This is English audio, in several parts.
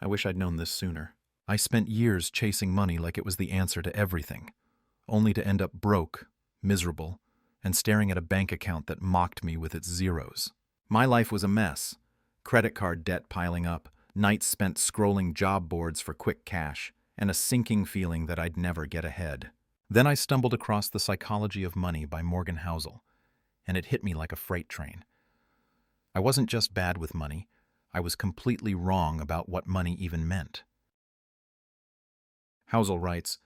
I wish I'd known this sooner. I spent years chasing money like it was the answer to everything, only to end up broke, miserable, and staring at a bank account that mocked me with its zeros. My life was a mess. Credit card debt piling up, nights spent scrolling job boards for quick cash, and a sinking feeling that I'd never get ahead. Then I stumbled across The Psychology of Money by Morgan Housel, and it hit me like a freight train. I wasn't just bad with money, I was completely wrong about what money even meant. Housel writes,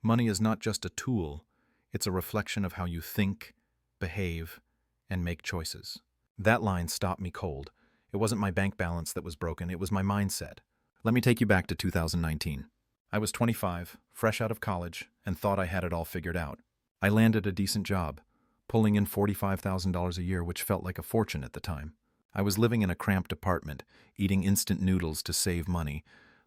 "Money is not just a tool, it's a reflection of how you think, behave, and make choices." That line stopped me cold. It wasn't my bank balance that was broken, it was my mindset. Let me take you back to 2019. I was 25, fresh out of college, and thought I had it all figured out. I landed a decent job, pulling in $45,000 a year, which felt like a fortune at the time. I was living in a cramped apartment, eating instant noodles to save money,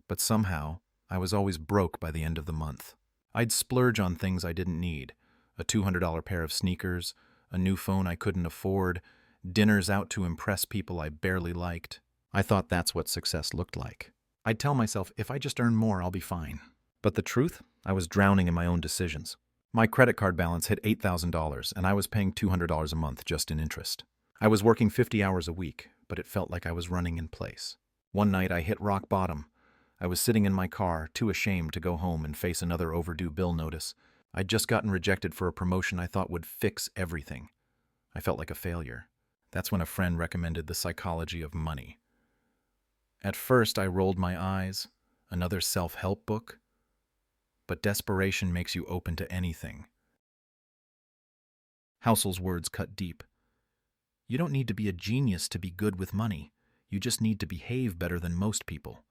but somehow, I was always broke by the end of the month. I'd splurge on things I didn't need, a $200 pair of sneakers, a new phone I couldn't afford, dinners out to impress people I barely liked. I thought that's what success looked like. I'd tell myself, if I just earn more, I'll be fine. But the truth? I was drowning in my own decisions. My credit card balance hit $8,000, and I was paying $200 a month just in interest. I was working 50 hours a week, but it felt like I was running in place. One night I hit rock bottom. I was sitting in my car, too ashamed to go home and face another overdue bill notice. I'd just gotten rejected for a promotion I thought would fix everything. I felt like a failure. That's when a friend recommended The Psychology of Money. At first, I rolled my eyes. Another self-help book? But desperation makes you open to anything. Housel's words cut deep. You don't need to be a genius to be good with money. You just need to behave better than most people.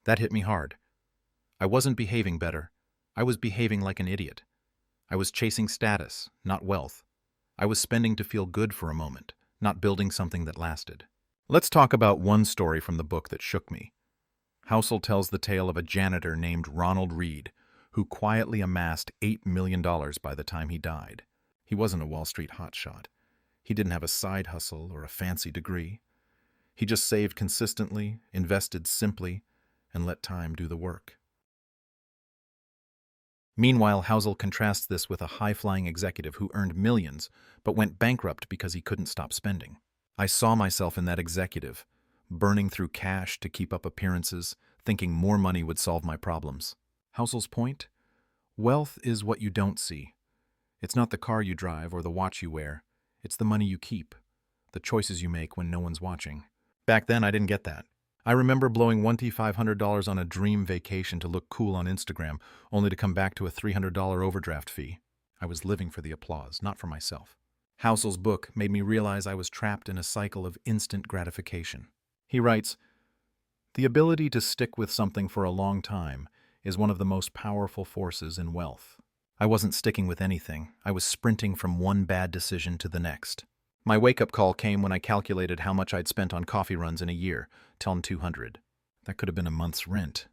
That hit me hard. I wasn't behaving better. I was behaving like an idiot. I was chasing status, not wealth. I was spending to feel good for a moment, not building something that lasted. Let's talk about one story from the book that shook me. Housel tells the tale of a janitor named Ronald Reed, who quietly amassed $8 million by the time he died. He wasn't a Wall Street hotshot. He didn't have a side hustle or a fancy degree. He just saved consistently, invested simply, and let time do the work. Meanwhile, Housel contrasts this with a high-flying executive who earned millions but went bankrupt because he couldn't stop spending. I saw myself in that executive, burning through cash to keep up appearances, thinking more money would solve my problems. Housel's point? Wealth is what you don't see. It's not the car you drive or the watch you wear. It's the money you keep, the choices you make when no one's watching. Back then, I didn't get that. I remember blowing $2,500 on a dream vacation to look cool on Instagram, only to come back to a $300 overdraft fee. I was living for the applause, not for myself. Housel's book made me realize I was trapped in a cycle of instant gratification. He writes, "The ability to stick with something for a long time is one of the most powerful forces in wealth." I wasn't sticking with anything. I was sprinting from one bad decision to the next. My wake-up call came when I calculated how much I'd spent on coffee runs in a year, telling $200. That could have been a month's rent.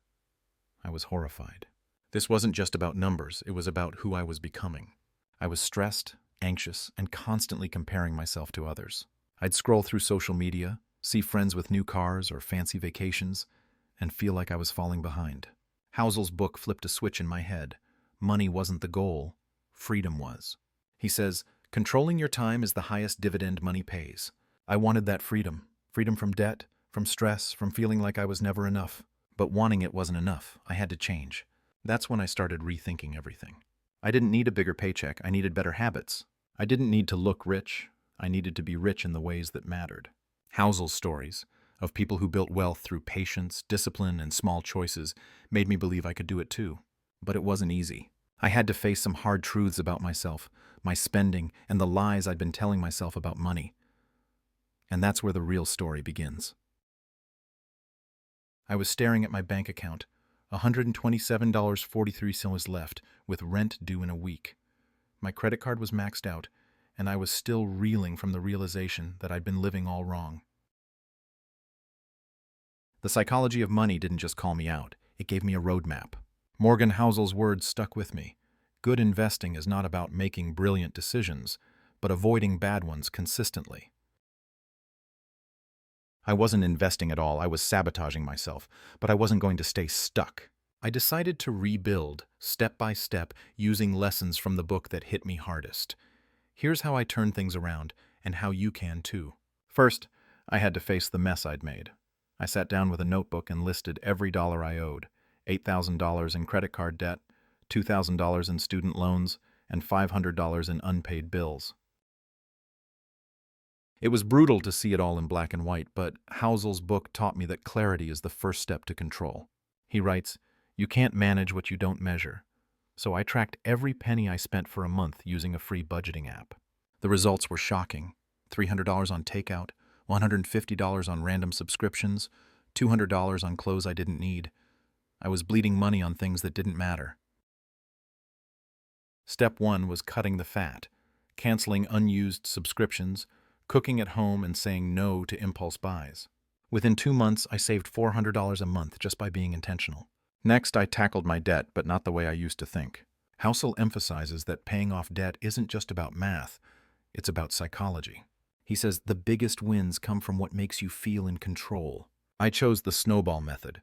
I was horrified. This wasn't just about numbers, it was about who I was becoming. I was stressed, anxious, and constantly comparing myself to others. I'd scroll through social media, see friends with new cars or fancy vacations, and feel like I was falling behind. Housel's book flipped a switch in my head. Money wasn't the goal, freedom was. He says, controlling your time is the highest dividend money pays. I wanted that freedom. Freedom from debt, from stress, from feeling like I was never enough. But wanting it wasn't enough. I had to change. That's when I started rethinking everything. I didn't need a bigger paycheck. I needed better habits. I didn't need to look rich. I needed to be rich in the ways that mattered. Housel's stories of people who built wealth through patience, discipline, and small choices made me believe I could do it too. But it wasn't easy. I had to face some hard truths about myself, my spending, and the lies I'd been telling myself about money. And that's where the real story begins. I was staring at my bank account, $127.43 left, with rent due in a week. My credit card was maxed out, and I was still reeling from the realization that I'd been living all wrong. The Psychology of Money didn't just call me out, it gave me a roadmap. Morgan Housel's words stuck with me. Good investing is not about making brilliant decisions, but avoiding bad ones consistently. I wasn't investing at all, I was sabotaging myself, but I wasn't going to stay stuck. I decided to rebuild, step by step, using lessons from the book that hit me hardest. Here's how I turned things around, and how you can too. First, I had to face the mess I'd made. I sat down with a notebook and listed every dollar I owed: $8,000 in credit card debt, $2,000 in student loans, and $500 in unpaid bills. It was brutal to see it all in black and white, but Housel's book taught me that clarity is the first step to control. He writes, "You can't manage what you don't measure." So I tracked every penny I spent for a month using a free budgeting app. The results were shocking. $300 on takeout, $150 on random subscriptions, $200 on clothes I didn't need. I was bleeding money on things that didn't matter. Step 1 was cutting the fat, canceling unused subscriptions, cooking at home, and saying no to impulse buys. Within 2 months, I saved $400 a month just by being intentional. Next, I tackled my debt, but not the way I used to think. Housel emphasizes that paying off debt isn't just about math, it's about psychology. He says the biggest wins come from what makes you feel in control. I chose the snowball method,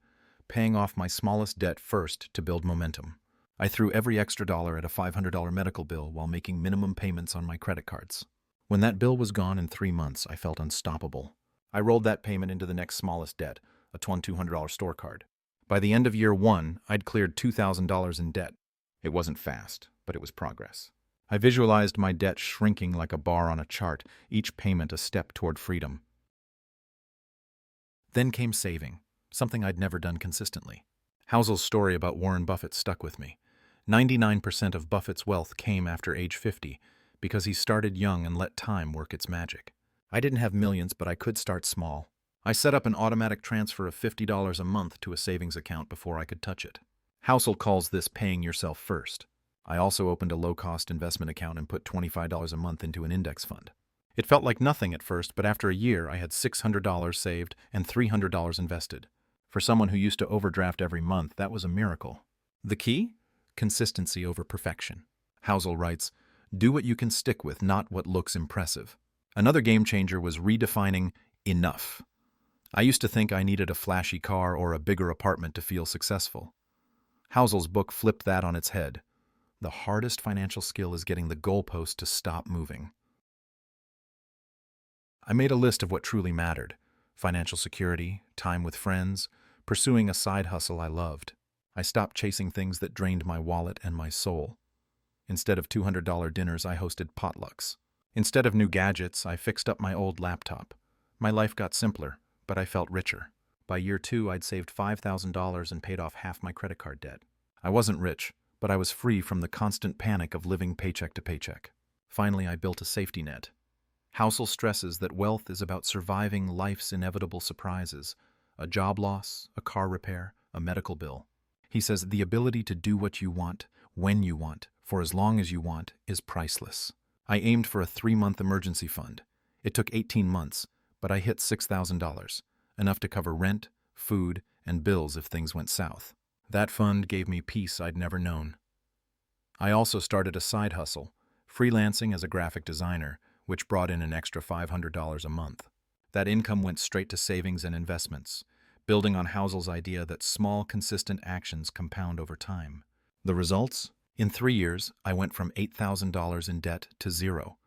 paying off my smallest debt first to build momentum. I threw every extra dollar at a $500 medical bill while making minimum payments on my credit cards. When that bill was gone in 3 months, I felt unstoppable. I rolled that payment into the next smallest debt, a $200 store card. By the end of year 1, I'd cleared $2,000 in debt. It wasn't fast, but it was progress. I visualized my debt shrinking like a bar on a chart, each payment a step toward freedom. Then came saving, something I'd never done consistently. Housel's story about Warren Buffett stuck with me. 99% of Buffett's wealth came after age 50 because he started young and let time work its magic. I didn't have millions, but I could start small. I set up an automatic transfer of $50 a month to a savings account before I could touch it. Housel calls this paying yourself first. I also opened a low-cost investment account and put $25 a month into an index fund. It felt like nothing at first, but after a year, I had $600 saved and $300 invested. For someone who used to overdraft every month, that was a miracle. The key? Consistency over perfection. Housel writes, "Do what you can stick with, not what looks impressive." Another game changer was redefining enough. I used to think I needed a flashy car or a bigger apartment to feel successful. Housel's book flipped that on its head. The hardest financial skill is getting the goalpost to stop moving. I made a list of what truly mattered: financial security, time with friends, pursuing a side hustle I loved. I stopped chasing things that drained my wallet and my soul. Instead of $200 dinners, I hosted potlucks. Instead of new gadgets, I fixed up my old laptop. My life got simpler, but I felt richer. By year 2, I'd saved $5,000 and paid off half my credit card debt. I wasn't rich, but I was free from the constant panic of living paycheck to paycheck. Finally, I built a safety net. Housel stresses that wealth is about surviving life's inevitable surprises: a job loss, a car repair, a medical bill. He says the ability to do what you want, when you want, for as long as you want, is priceless. I aimed for a 3-month emergency fund. It took 18 months, but I hit $6,000, enough to cover rent, food, and bills if things went south. That fund gave me peace I'd never known. I also started a side hustle, freelancing as a graphic designer, which brought in an extra $500 a month. That income went straight to savings and investments, building on Housel's idea that small, consistent actions compound over time. The results? In 3 years, I went from $8,000 in debt to zero,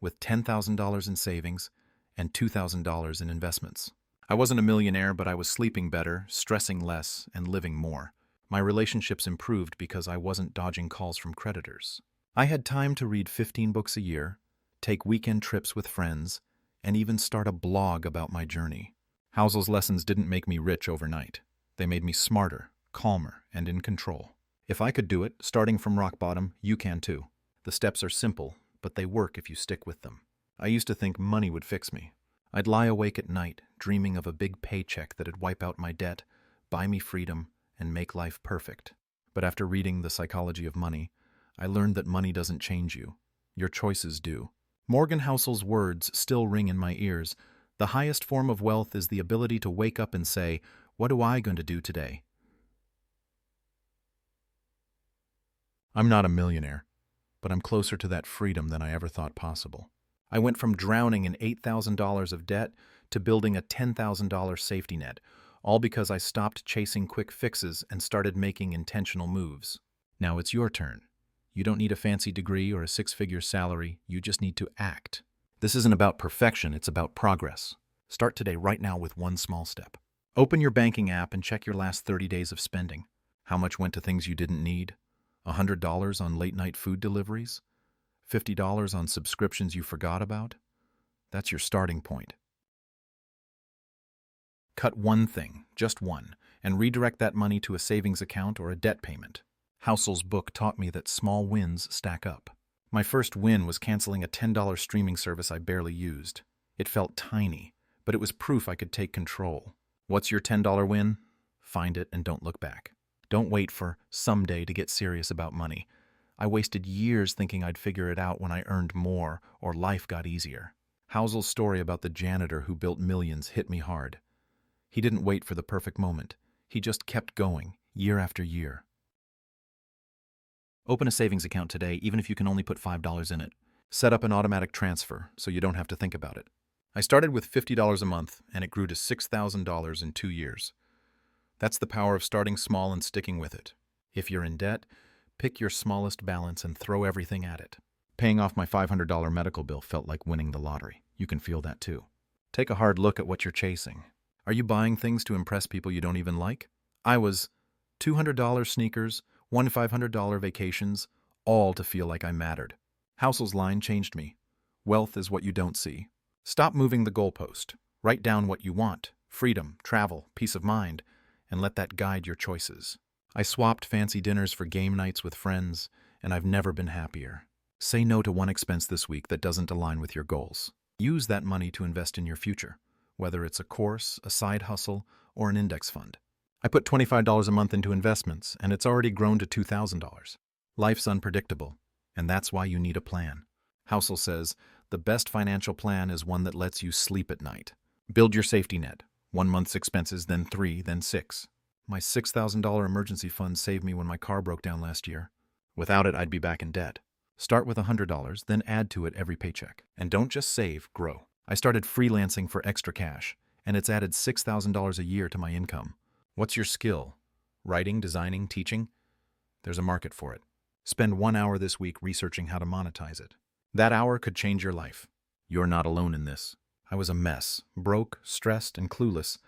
with $10,000 in savings and $2,000 in investments. I wasn't a millionaire, but I was sleeping better, stressing less, and living more. My relationships improved because I wasn't dodging calls from creditors. I had time to read 15 books a year, take weekend trips with friends, and even start a blog about my journey. Housel's lessons didn't make me rich overnight. They made me smarter, calmer, and in control. If I could do it, starting from rock bottom, you can too. The steps are simple, but they work if you stick with them. I used to think money would fix me. I'd lie awake at night, dreaming of a big paycheck that'd wipe out my debt, buy me freedom, and make life perfect. But after reading The Psychology of Money, I learned that money doesn't change you. Your choices do. Morgan Housel's words still ring in my ears. The highest form of wealth is the ability to wake up and say, "What am I going to do today?" I'm not a millionaire, but I'm closer to that freedom than I ever thought possible. I went from drowning in $8,000 of debt to building a $10,000 safety net, all because I stopped chasing quick fixes and started making intentional moves. Now it's your turn. You don't need a fancy degree or a six-figure salary, you just need to act. This isn't about perfection, it's about progress. Start today right now with one small step. Open your banking app and check your last 30 days of spending. How much went to things you didn't need? $100 on late-night food deliveries? $50 on subscriptions you forgot about? That's your starting point. Cut one thing, just one, and redirect that money to a savings account or a debt payment. Housel's book taught me that small wins stack up. My first win was canceling a $10 streaming service I barely used. It felt tiny, but it was proof I could take control. What's your $10 win? Find it and don't look back. Don't wait for someday to get serious about money. I wasted years thinking I'd figure it out when I earned more or life got easier. Housel's story about the janitor who built millions hit me hard. He didn't wait for the perfect moment. He just kept going, year after year. Open a savings account today, even if you can only put $5 in it. Set up an automatic transfer so you don't have to think about it. I started with $50 a month, and it grew to $6,000 in 2 years. That's the power of starting small and sticking with it. If you're in debt, pick your smallest balance and throw everything at it. Paying off my $500 medical bill felt like winning the lottery. You can feel that too. Take a hard look at what you're chasing. Are you buying things to impress people you don't even like? I was. $200 sneakers, one $500 vacations, all to feel like I mattered. Housel's line changed me. Wealth is what you don't see. Stop moving the goalpost. Write down what you want: freedom, travel, peace of mind, and let that guide your choices. I swapped fancy dinners for game nights with friends, and I've never been happier. Say no to one expense this week that doesn't align with your goals. Use that money to invest in your future, whether it's a course, a side hustle, or an index fund. I put $25 a month into investments, and it's already grown to $2,000. Life's unpredictable, and that's why you need a plan. Housel says, the best financial plan is one that lets you sleep at night. Build your safety net. 1 month's expenses, then 3, then 6. My $6,000 emergency fund saved me when my car broke down last year. Without it, I'd be back in debt. Start with $100, then add to it every paycheck. And don't just save, grow. I started freelancing for extra cash, and it's added $6,000 a year to my income. What's your skill? Writing, designing, teaching? There's a market for it. Spend 1 hour this week researching how to monetize it. That hour could change your life. You're not alone in this. I was a mess, broke, stressed, and clueless,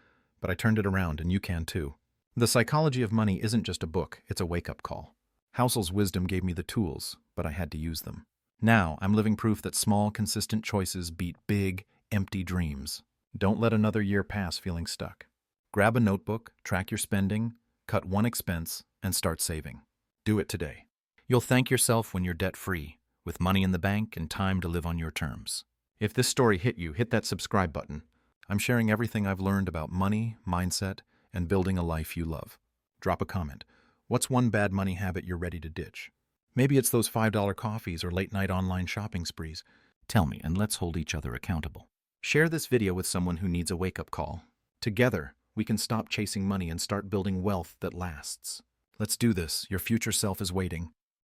but I turned it around, and you can too. The Psychology of Money isn't just a book, it's a wake-up call. Housel's wisdom gave me the tools, but I had to use them. Now, I'm living proof that small, consistent choices beat big, empty dreams. Don't let another year pass feeling stuck. Grab a notebook, track your spending, cut one expense, and start saving. Do it today. You'll thank yourself when you're debt-free, with money in the bank and time to live on your terms. If this story hit you, hit that subscribe button. I'm sharing everything I've learned about money, mindset, and building a life you love. Drop a comment. What's one bad money habit you're ready to ditch? Maybe it's those $5 coffees or late-night online shopping sprees. Tell me, and let's hold each other accountable. Share this video with someone who needs a wake-up call. Together, we can stop chasing money and start building wealth that lasts. Let's do this. Your future self is waiting.